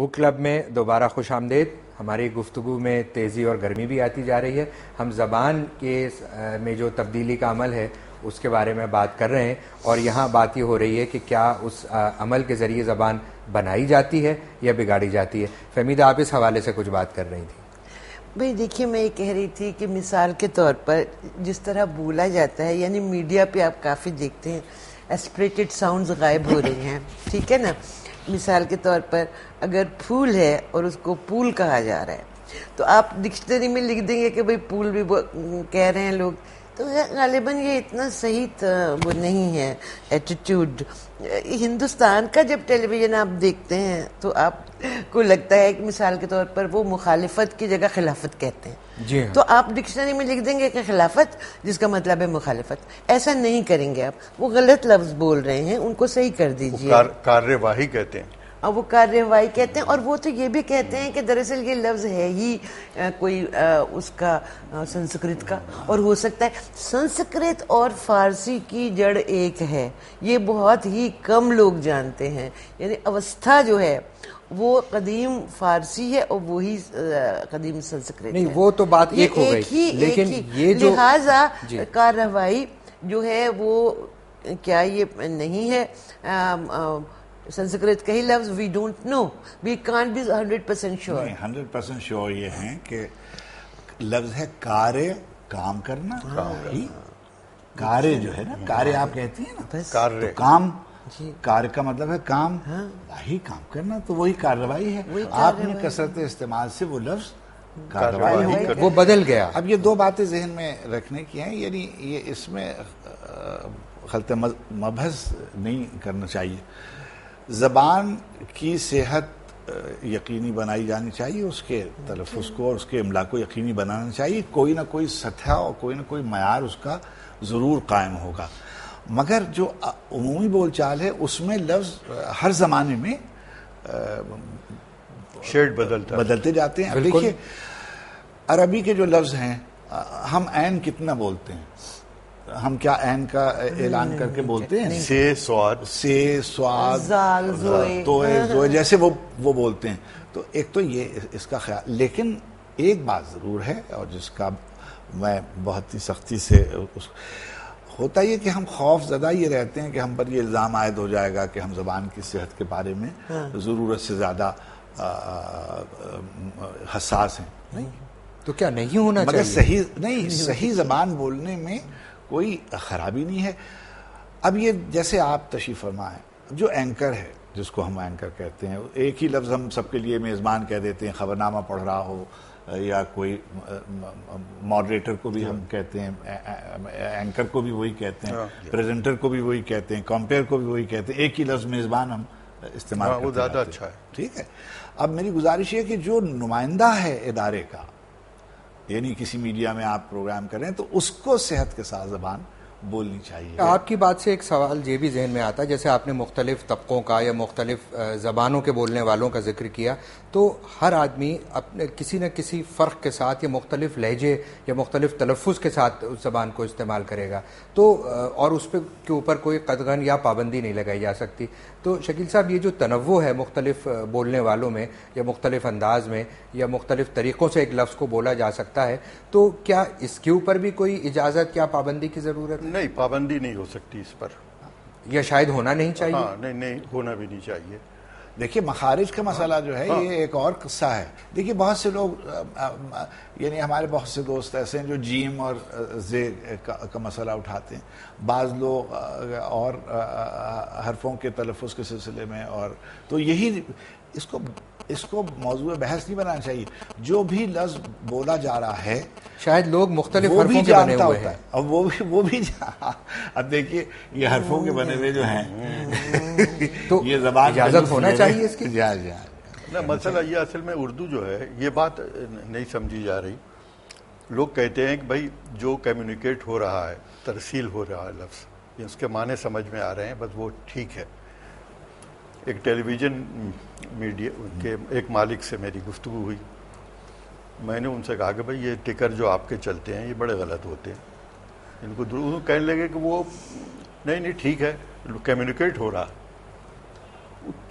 Book club میں دوبارہ خوش آمدید. ہماری گفتگو میں تیزی اور گرمی بھی آتی جا رہی ہے. ہم زبان کے میں جو تبدیلی کا عمل ہے اس کے بارے میں بات کر رہے ہیں, اور یہاں بات یہ ہو رہی ہے کہ کیا اس عمل کے ذریعے زبان بنائی جاتی ہے یا بگاڑی جاتی ہے. فہمیدہ, آپ اس حوالے سے کچھ بات کر رہی تھیں. بھئی دیکھیے, میں یہ کہہ رہی تھی کہ مثال کے طور پر جس طرح بولا جاتا ہے, یعنی میڈیا پہ آپ کافی دیکھتے ہیں ایسپریٹڈ ساؤنڈز غائب ہو رہی ہیں, ٹھیک ہے نا. مثال کے طور پر اگر پھول ہے اور اس کو پول کہا جا رہا ہے تو آپ ڈکشنری میں لکھ دیں گے کہ بھئی پول بھی کہہ رہے ہیں لوگ, تو غالباً یہ اتنا صحیح وہ نہیں ہے ایٹیٹیوڈ. ہندوستان کا جب ٹیلی ویژن آپ دیکھتے ہیں تو آپ کو لگتا ہے کہ مثال کے طور پر وہ مخالفت کی جگہ خلافت کہتے ہیں, جی ہاں. تو آپ ڈکشنری میں لکھ دیں گے کہ خلافت, جس کا مطلب ہے مخالفت. ایسا نہیں کریں گے آپ, وہ غلط لفظ بول رہے ہیں, ان کو صحیح کر دیجیے. کارروائی کہتے ہیں, اور وہ کارروائی کہتے ہیں, اور وہ تو یہ بھی کہتے ہیں کہ دراصل یہ لفظ ہے ہی کوئی اس کا سنسکرت کا, اور ہو سکتا ہے سنسکرت اور فارسی کی جڑ ایک ہے, یہ بہت ہی کم لوگ جانتے ہیں. یعنی اوستھا جو ہے وہ قدیم فارسی ہے اور وہی قدیم سنسکرت نہیں, ہے. وہ تو بات ایک ہو گئی, لیکن یہ جو لہذا کارروائی جو ہے وہ کیا یہ نہیں ہے سنسکرت کا ہی لفظ. We don't know, we can't be 100% sure. 100% sure یہ ہیں کہ لفظ ہے کارے, کام کرنا. کارے جو ہے نا, کارے آپ کہتی ہیں نا, تو کام, کار کا مطلب ہے کام, وہی کام کرنا, تو وہی کارروائی ہے. آپ نے کثرت استعمال سے وہ لفظ کارروائی وہ بدل گیا. اب یہ دو باتیں ذہن میں رکھنے کی ہیں, یعنی یہ اس میں خلط مبحث نہیں کرنا چاہیے. زبان کی صحت یقینی بنائی جانی چاہیے, اس کے تلفظ کو اور اس کے املا کو یقینی بنانا چاہیے. کوئی نہ کوئی سطح اور کوئی نہ کوئی معیار اس کا ضرور قائم ہوگا. مگر جو عمومی بول چال ہے اس میں لفظ ہر زمانے میں شیڈ بدلتے جاتے ہیں. اب دیکھیے عربی کے جو لفظ ہیں, ہم عین کتنا بولتے ہیں, ہم کیا عین کا اعلان کر کے بولتے ہیں, سے سواد زال توئے زوئے, جیسے وہ بولتے ہیں. تو ایک تو یہ اس کا خیال, لیکن ایک بات ضرور ہے اور جس کا میں بہت ہی سختی سے ہوتا یہ کہ ہم خوف زدہ یہ رہتے ہیں کہ ہم پر یہ الزام عائد ہو جائے گا کہ ہم زبان کی صحت کے بارے میں ضرورت سے زیادہ حساس ہیں. نہیں تو کیا نہیں ہونا مگر چاہیے, صحیح زبان بولنے میں کوئی خرابی نہیں ہے. اب یہ جیسے آپ تشریف فرما ہے, جو اینکر ہے جس کو ہم اینکر کہتے ہیں, ایک ہی لفظ ہم سب کے لیے میزبان کہہ دیتے ہیں, خبرنامہ پڑھ رہا ہو یا کوئی ماڈریٹر کو بھی ہم کہتے ہیں, اینکر کو بھی وہی کہتے ہیں, پریزنٹر کو بھی وہی کہتے ہیں, کمپیئر کو بھی وہی کہتے ہیں. ایک ہی لفظ میزبان ہم استعمال کرتے ہیں, وہ زیادہ اچھا ہے. ٹھیک ہے. اب میری گزارش یہ کہ جو نمائندہ ہے ادارے کا, یعنی کسی میڈیا میں آپ پروگرام کر رہے ہیں, تو اس کو صحت کے ساتھ زبان بولنی چاہیے. آپ کی بات سے ایک سوال یہ بھی ذہن میں آتا ہے, جیسے آپ نے مختلف طبقوں کا یا مختلف زبانوں کے بولنے والوں کا ذکر کیا, تو ہر آدمی اپنے کسی نہ کسی فرق کے ساتھ یا مختلف لہجے یا مختلف تلفظ کے ساتھ اس زبان کو استعمال کرے گا, تو اور اس پہ کے اوپر کوئی قدغن یا پابندی نہیں لگائی جا سکتی. تو شکیل صاحب, یہ جو تنوع ہے مختلف بولنے والوں میں یا مختلف انداز میں یا مختلف طریقوں سے ایک لفظ کو بولا جا سکتا ہے, تو کیا اس کے اوپر بھی کوئی اجازت یا پابندی کی ضرورت ہے؟ نہیں, پابندی نہیں ہو سکتی اس پر, یا شاید ہونا نہیں چاہیے. ہاں, نہیں ہونا بھی نہیں چاہیے. دیکھیے مخارج کا مسئلہ جو ہے یہ ایک اور قصہ ہے. دیکھیے بہت سے لوگ, یعنی ہمارے بہت سے دوست ایسے ہیں جو جیم اور زے کا مسئلہ اٹھاتے ہیں. بعض لوگ اور حرفوں کے تلفظ کے سلسلے میں, اور تو یہی اس کو موضوع بحث نہیں بنانا چاہیے. جو بھی لفظ بولا جا رہا ہے شاید لوگ مختلف حرفوں کے بنے ہوئے ہیں, اور وہ بھی اب دیکھیے یہ حرفوں کے بنے ہوئے جو ہیں تو یہ زبان اجازت ہونا چاہیے اس کی. نہ, مسئلہ یہ اصل میں اردو جو ہے یہ بات نہیں سمجھی جا رہی. لوگ کہتے ہیں کہ بھائی جو کمیونیکیٹ ہو رہا ہے, ترسیل ہو رہا ہے لفظ, یہ اس کے معنی سمجھ میں آ رہے ہیں, بس وہ ٹھیک ہے. ایک ٹیلی ویژن میڈیا کے ایک مالک سے میری گفتگو ہوئی. میں نے ان سے کہا کہ بھائی یہ ٹکر جو آپ کے چلتے ہیں یہ بڑے غلط ہوتے ہیں. ان کو کہنے لگے کہ وہ نہیں ٹھیک ہے, کمیونیکیٹ ہو رہا.